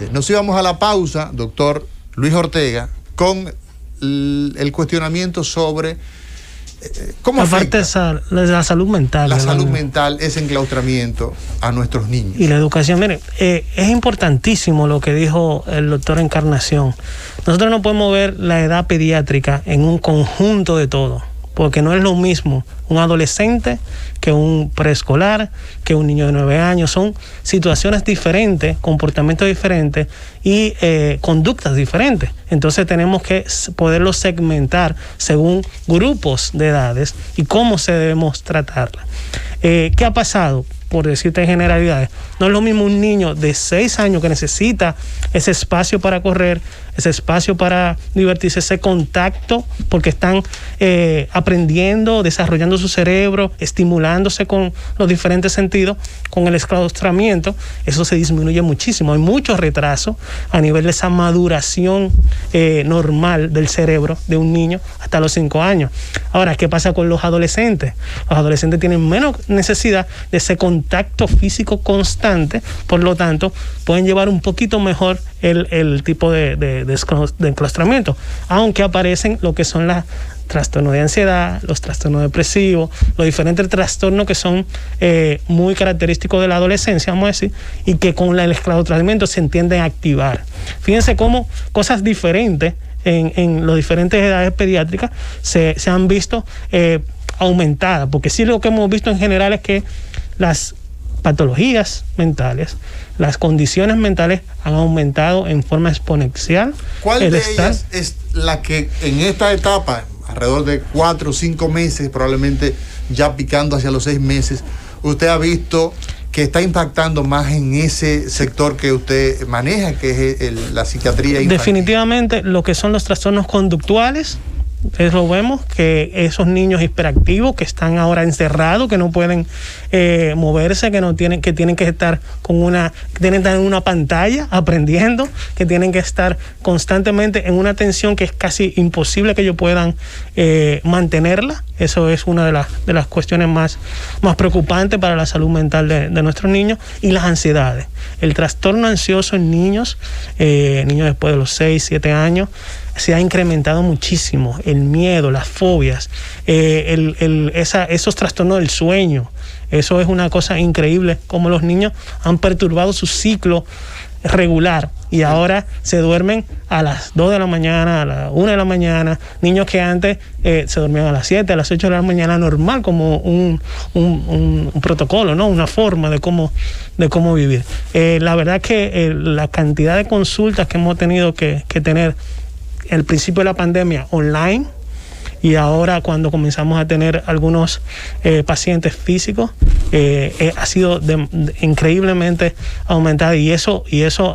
adolescentes. Nos íbamos a la pausa, doctor Luis Ortega, con el cuestionamiento sobre cómo afecta la salud mental. La salud mental, ese enclaustramiento a nuestros niños. Y la educación. Miren, es importantísimo lo que dijo el doctor Encarnación. Nosotros no podemos ver la edad pediátrica en un conjunto de todo, porque no es lo mismo un adolescente que un preescolar, que un niño de 9 años. Son situaciones diferentes, comportamientos diferentes y conductas diferentes. Entonces tenemos que poderlo segmentar según grupos de edades y cómo se debemos tratarla. ¿Qué ha pasado? Por decirte generalidades, no es lo mismo un niño de 6 años que necesita ese espacio para correr, ese espacio para divertirse, ese contacto, porque están aprendiendo, desarrollando su cerebro, estimulándose con los diferentes sentidos, con el enclaustramiento. Eso se disminuye muchísimo. Hay mucho retraso a nivel de esa maduración normal del cerebro de un niño hasta los 5 años. Ahora, ¿qué pasa con los adolescentes? Los adolescentes tienen menos necesidad de ese contacto físico constante, por lo tanto, pueden llevar un poquito mejor el tipo de enclaustramiento, aunque aparecen lo que son los trastornos de ansiedad, los trastornos depresivos, los diferentes trastornos que son muy característicos de la adolescencia, vamos a decir, y que con el enclaustramiento se tienden a activar. Fíjense cómo cosas diferentes en las diferentes edades pediátricas se han visto aumentadas, porque sí lo que hemos visto en general es que las patologías mentales, las condiciones mentales han aumentado en forma exponencial. ¿Cuál de ellas es la que en esta etapa, alrededor de 4 o 5 meses, probablemente ya picando hacia los 6 meses, usted ha visto que está impactando más en ese sector que usted maneja, que es la psiquiatría infantil? Definitivamente lo que son los trastornos conductuales. Eso vemos, que esos niños hiperactivos que están ahora encerrados, que no pueden moverse, que tienen que estar en una pantalla aprendiendo, que tienen que estar constantemente en una atención que es casi imposible que ellos puedan mantenerla. Eso es una de las cuestiones más preocupantes para la salud mental de nuestros niños. Y las ansiedades, el trastorno ansioso en niños después de los 6, 7 años, se ha incrementado muchísimo. El miedo, las fobias, esos trastornos del sueño. Eso es una cosa increíble, como los niños han perturbado su ciclo regular y ahora se duermen a las 2 de la mañana, a las 1 de la mañana. Niños que antes se dormían a las 7, a las 8 de la mañana normal, como un protocolo, ¿no? Una forma de cómo vivir. La verdad que la cantidad de consultas que hemos tenido que tener al principio de la pandemia online, y ahora cuando comenzamos a tener algunos pacientes físicos, ha sido increíblemente aumentada, y eso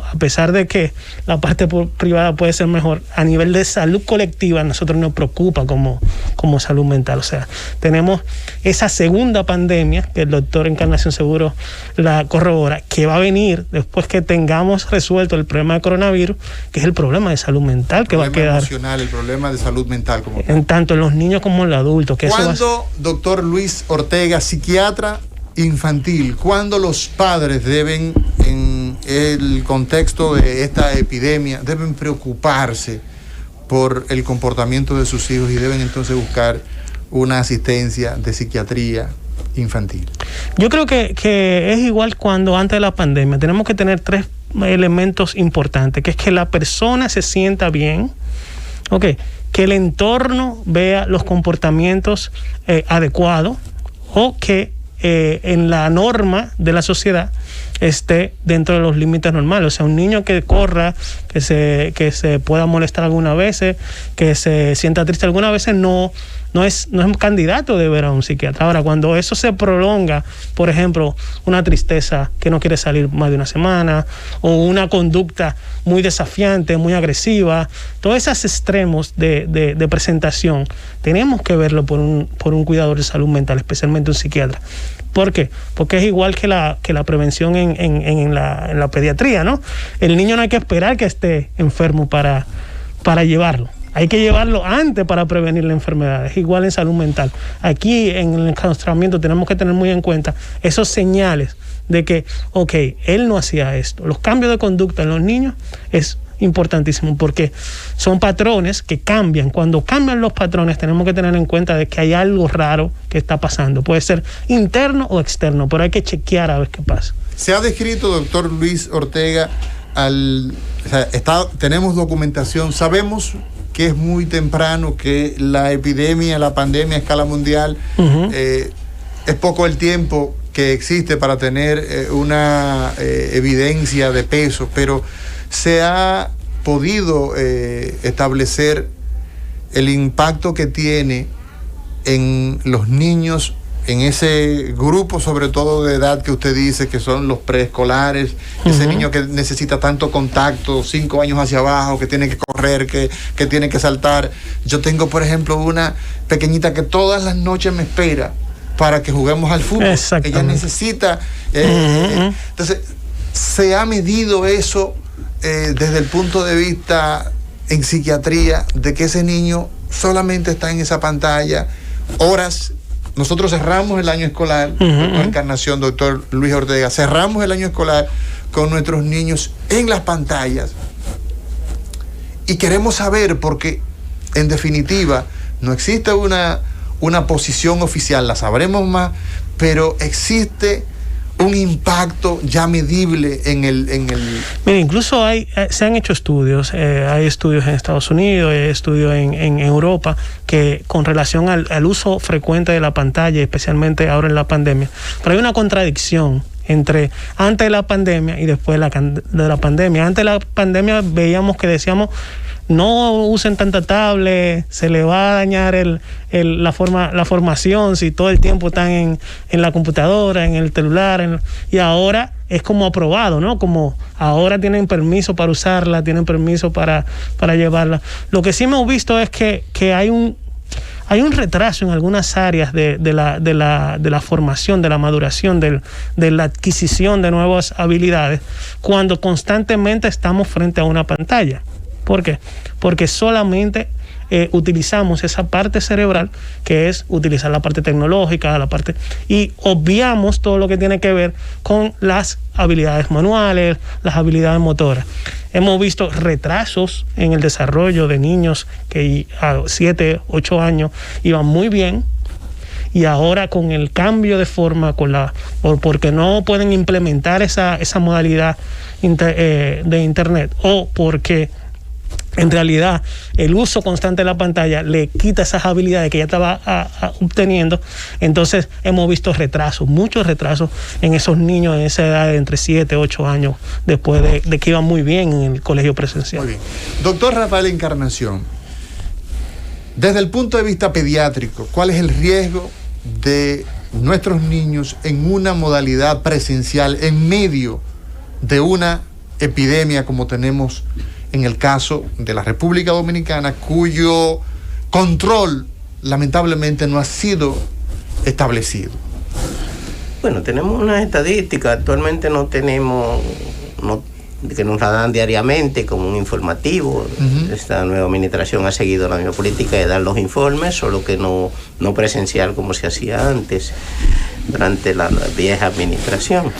a pesar de que la parte privada puede ser mejor, a nivel de salud colectiva a nosotros nos preocupa como salud mental. O sea, tenemos esa segunda pandemia que el doctor Encarnación seguro la corrobora, que va a venir después que tengamos resuelto el problema de coronavirus, que es el problema de salud mental que va a quedar emocional, el problema de salud mental como en tanto en los niños como en los adultos. ¿Cuándo, doctor Luis Ortega, psiquiatra infantil, cuándo los padres deben, en el contexto de esta epidemia, deben preocuparse por el comportamiento de sus hijos y deben entonces buscar una asistencia de psiquiatría infantil? Yo creo que es igual cuando antes de la pandemia. Tenemos que tener 3 elementos importantes, que es que la persona se sienta bien, que el entorno vea los comportamientos adecuados, o que en la norma de la sociedad esté dentro de los límites normales. O sea, un niño que corra, que se pueda molestar algunas veces, que se sienta triste algunas veces, no es candidato de ver a un psiquiatra. Ahora, cuando eso se prolonga, por ejemplo, una tristeza que no quiere salir más de una semana, o una conducta muy desafiante, muy agresiva, todos esos extremos de presentación, tenemos que verlo por un cuidador de salud mental, especialmente un psiquiatra. ¿Por qué? Porque es igual que la prevención en la pediatría, ¿no? El niño no hay que esperar que esté enfermo para llevarlo. Hay que llevarlo antes para prevenir la enfermedad. Es igual en salud mental. Aquí en el enclaustramiento tenemos que tener muy en cuenta esos señales de que, ok, él no hacía esto. Los cambios de conducta en los niños es importantísimo porque son patrones que cambian. Cuando cambian los patrones tenemos que tener en cuenta de que hay algo raro que está pasando. Puede ser interno o externo, pero hay que chequear a ver qué pasa. Se ha descrito, doctor Luis Ortega, tenemos documentación, sabemos que es muy temprano, que la epidemia, la pandemia a escala mundial, es poco el tiempo que existe para tener una evidencia de peso, pero se ha podido establecer el impacto que tiene en los niños, en ese grupo sobre todo de edad que usted dice que son los preescolares, ese niño que necesita tanto contacto, 5 años hacia abajo, que tiene que correr, que tiene que saltar. Yo tengo, por ejemplo, una pequeñita que todas las noches me espera para que juguemos al fútbol. Ella necesita... Entonces, se ha medido eso desde el punto de vista en psiquiatría, de que ese niño solamente está en esa pantalla horas. Nosotros cerramos el año escolar, doctor Encarnación, doctor Luis Ortega, cerramos el año escolar con nuestros niños en las pantallas. Y queremos saber, porque en definitiva no existe una posición oficial, la sabremos más, pero existe un impacto ya medible en el... Mira, incluso se han hecho estudios, hay estudios en Estados Unidos, hay estudios en Europa, que con relación al uso frecuente de la pantalla, especialmente ahora en la pandemia, pero hay una contradicción entre antes de la pandemia y después de la pandemia. Antes de la pandemia veíamos que decíamos, no usen tanta tablet, se le va a dañar la formación si todo el tiempo están en la computadora, en el celular, y ahora es como aprobado, ¿no? Como ahora tienen permiso para usarla, tienen permiso para llevarla. Lo que sí hemos visto es que hay un retraso en algunas áreas de la formación, de la maduración, de la adquisición de nuevas habilidades, cuando constantemente estamos frente a una pantalla. ¿Por qué? Porque solamente utilizamos esa parte cerebral, que es utilizar la parte tecnológica, y obviamos todo lo que tiene que ver con las habilidades manuales, las habilidades motoras. Hemos visto retrasos en el desarrollo de niños que a 7, 8 años iban muy bien, y ahora con el cambio de forma, porque no pueden implementar esa modalidad de internet, o porque en realidad el uso constante de la pantalla le quita esas habilidades que ya estaba obteniendo. Entonces hemos visto muchos retrasos en esos niños en esa edad de entre 7 y 8 años, después de que iban muy bien en el colegio presencial. Muy bien. Doctor Rafael Encarnación, desde el punto de vista pediátrico, ¿cuál es el riesgo de nuestros niños en una modalidad presencial en medio de una epidemia como tenemos en el caso de la República Dominicana, cuyo control lamentablemente no ha sido establecido? Bueno, tenemos unas estadísticas, actualmente no tenemos, que nos la dan diariamente como un informativo. Esta nueva administración ha seguido la misma política de dar los informes, solo que no presencial como se hacía antes, durante la vieja administración.